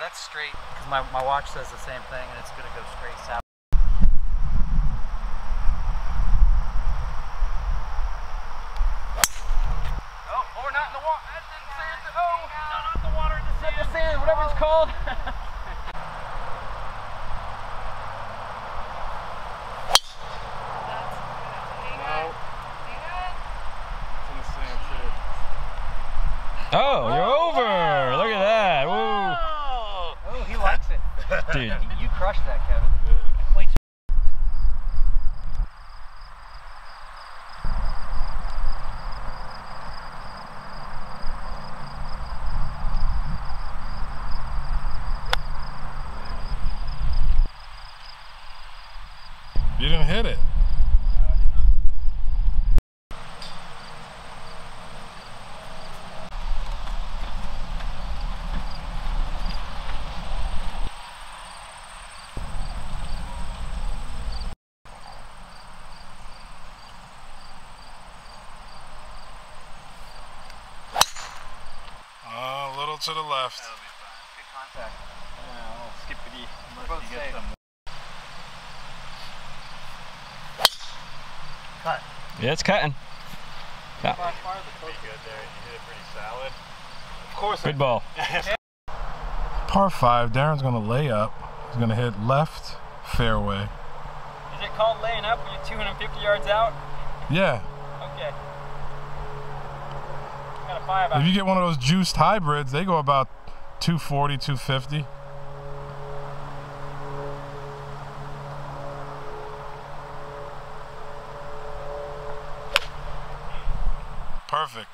that's straight, because my watch says the same thing, and it's going to go straight south. Oh, we're not in the water. That's in the sand. Oh, no, not the water, in the sand. The sand, whatever it's called. Oh, you're over! Look at that! Woo! Oh, he likes it. Dude. You crushed that, Kevin. You didn't hit it. A little to the left. That'll be fine. Good contact. Yeah, a little skippity. We're both safe. Cut. Yeah, it's cutting. By far the pretty good there. You hit it pretty solid. Of course. Good ball. Par 5, Darren's going to lay up. He's going to hit left fairway. Is it called laying up when you're 250 yards out? Yeah. Okay. Got a 5 out. If you get one of those juiced hybrids, they go about 240, 250. Perfect.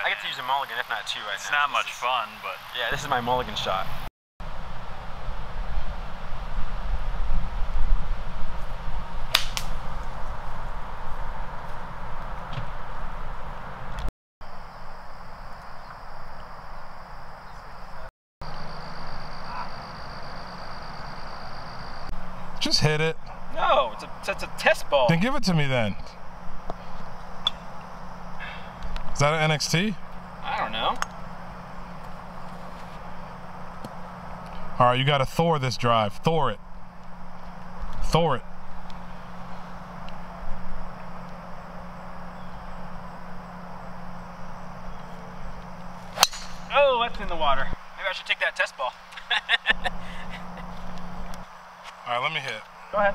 I get to use a mulligan, if not two right now. It's not much fun, but... Yeah, this is my mulligan shot. Just hit it. No, it's a test ball. Then give it to me then. Is that an NXT? I don't know. All right, you got to Thor this drive. Thor it. Thor it. Oh, that's in the water. Maybe I should take that test ball. All right, let me hit. Go ahead.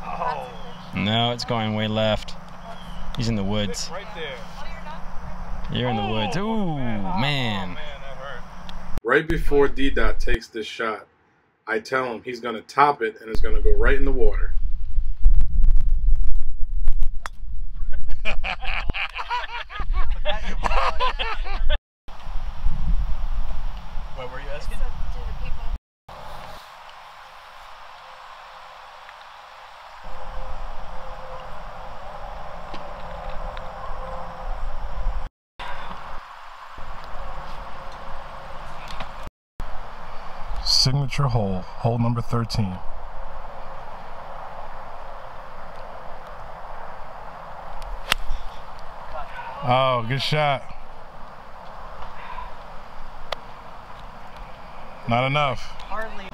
Oh. No, it's going way left. He's in the woods. Right there. You're in the woods. Ooh, man. Oh, man, that hurt. Right before D-Dot takes this shot, I tell him he's going to top it and it's going to go right in the water. What were you asking? Signature hole, hole number 13. Oh, good shot. Not enough. Hardly.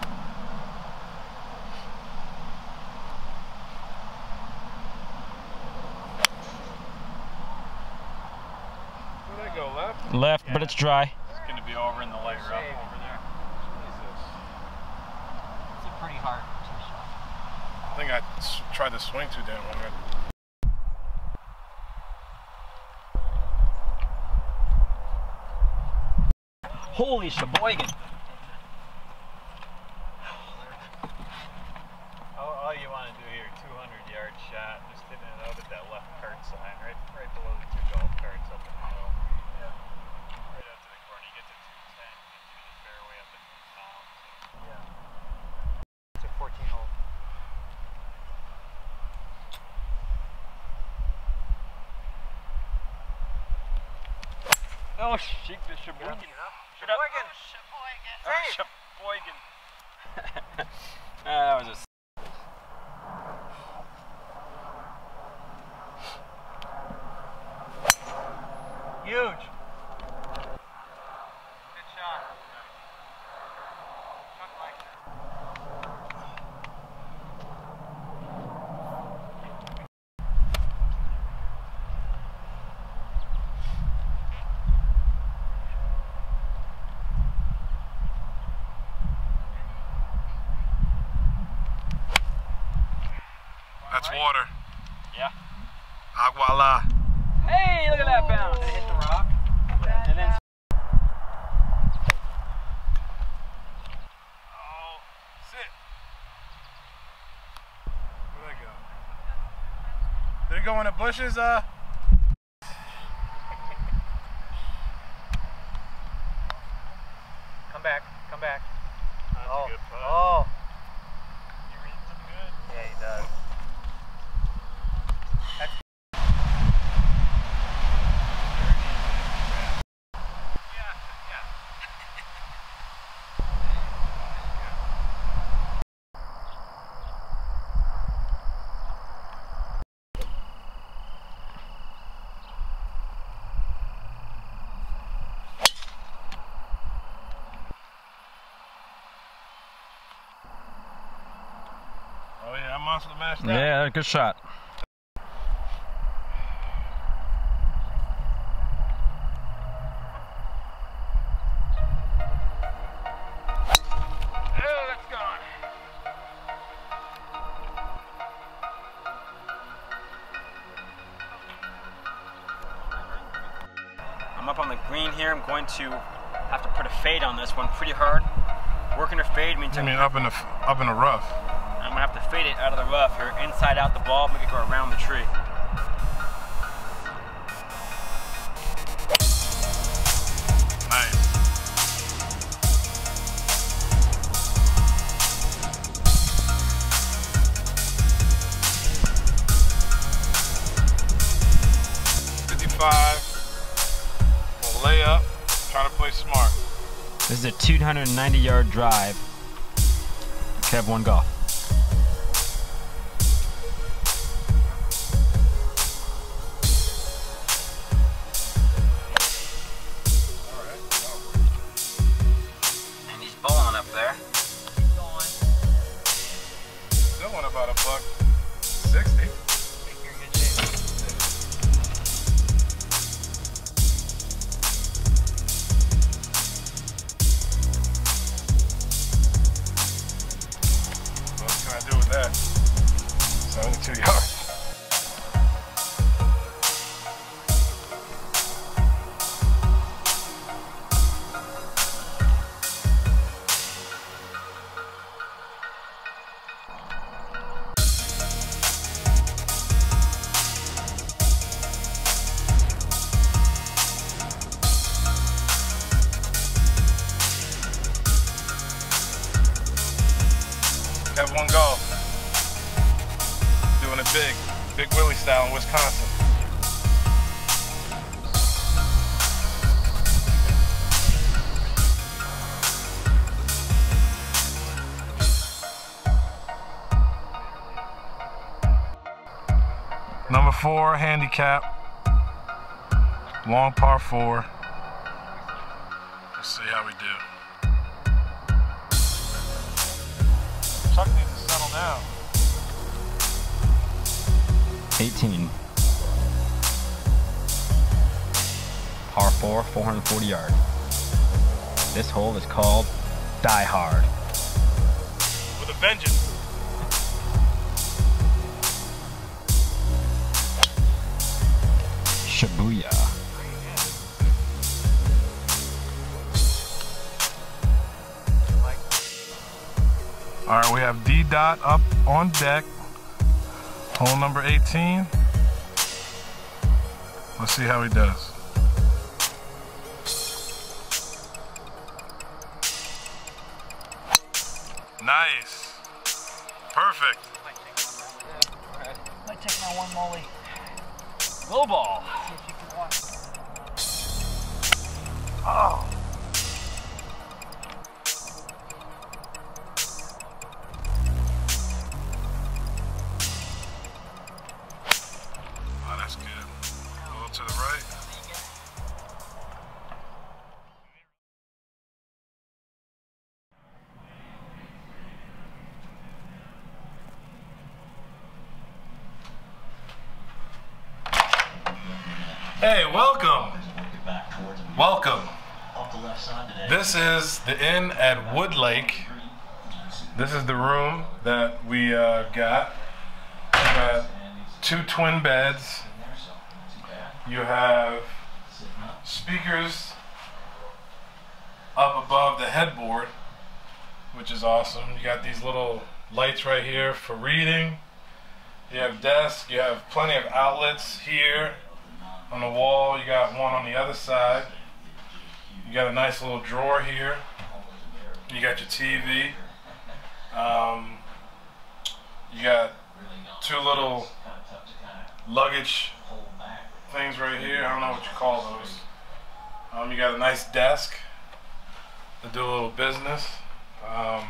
Where'd I go, left? Left, but it's dry. It's going to be over in the light rough over there. It's a pretty hard tee shot. I think I tried to swing too damn hard. Holy sheboygan. All you want to do here, 200-yard shot, just hitting it out at that left cart sign right Oh, Sheboygan. Sheboygan. Sheboygan. That was a. Huge. Good shot. Chuck likes it. That's water. Yeah. Aguala. Hey, look at that bounce. It hit the rock. And then. Oh, sit. Where'd that go? Did it go in the bushes? Come back. Come back. That's a good putt. Oh. You read them good? Yeah, he does. Oh yeah, I'm monster mashed out. Yeah, good shot. Oh, that's gone. I'm up on the green here. I'm going to have to put a fade on this one pretty hard. Working a fade means I mean, up in the rough. I'm gonna have to fade it out of the rough here, inside out the ball, make it go around the tree. Nice. We'll lay up, try to play smart. This is a 290-yard drive. Kev one golf. And he's bowling up there. Still went about $160. Think you're in good shape. What can I do with that? 72 yards. Have one golf. Doing it big Willie style in Wisconsin. Number 4 handicap, long par 4. Let's see how we do. Chuck needs to settle down. 18. Par 4, 440 yard. This hole is called Die Hard. With a vengeance. Shibuya. All right, we have D Dot up on deck. Hole number 18. Let's see how he does. Nice. Perfect. Might take my one molly. Low ball. See if you can walk. Hey, welcome. Welcome. This is the inn at Woodlake. This is the room that we got. We got 2 twin beds. You have speakers up above the headboard, which is awesome. You got these little lights right here for reading. You have desk. You have plenty of outlets here on the wall. You got one on the other side. You got a nice little drawer here. You got your TV. You got 2 little luggage things right here. I don't know what you call those. You got a nice desk to do a little business. I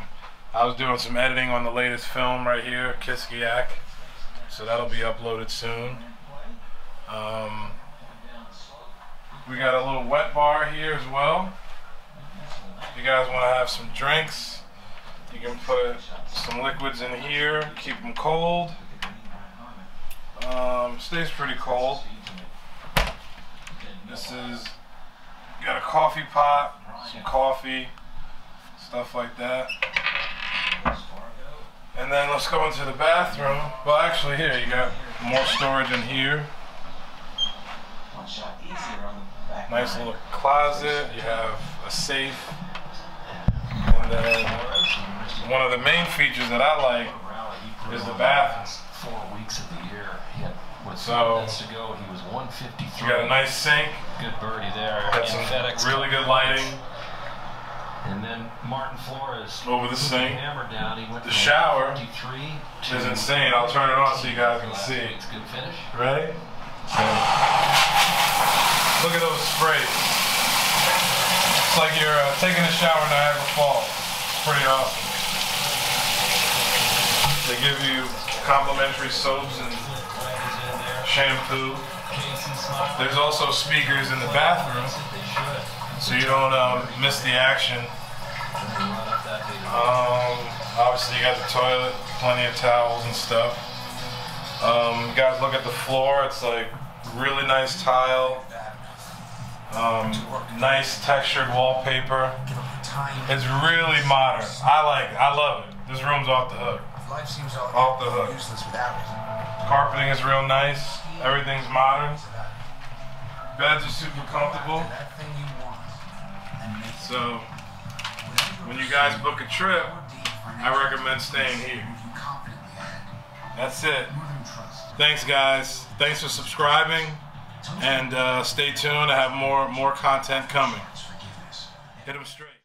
was doing some editing on the latest film right here, Kiskiak, so that'll be uploaded soon. We got a little wet bar here as well. If you guys want to have some drinks, you can put some liquids in here, keep them cold. Stays pretty cold. This is, you got a coffee pot, some coffee, stuff like that. And then let's go into the bathroom. Well, actually here, you got more storage in here. Nice little closet, you have a safe. And then one of the main features that I like is the bathroom. 4 weeks of the year, he had so to go. He was 153. You got a nice sink. Good birdie there. Got some really good lighting. And then Martin Flores over the sink. Hammer down. He went the shower 53 is insane. I'll turn it on so you guys can see. It's good finish. Ready? So, look at those sprays. It's like you're taking a shower in Niagara Falls. It's pretty awesome. They give you complimentary soaps and shampoo. There's also speakers in the bathroom, so you don't miss the action. Obviously you got the toilet, plenty of towels and stuff. You guys look at the floor, it's like really nice tile, nice textured wallpaper. It's really modern. I love it. This room's off the hook. Off the hook. Carpeting is real nice. Everything's modern. Beds are super comfortable. So when you guys book a trip, I recommend staying here. That's it. Thanks guys. Thanks for subscribing, and stay tuned. I have more content coming. Hit them straight.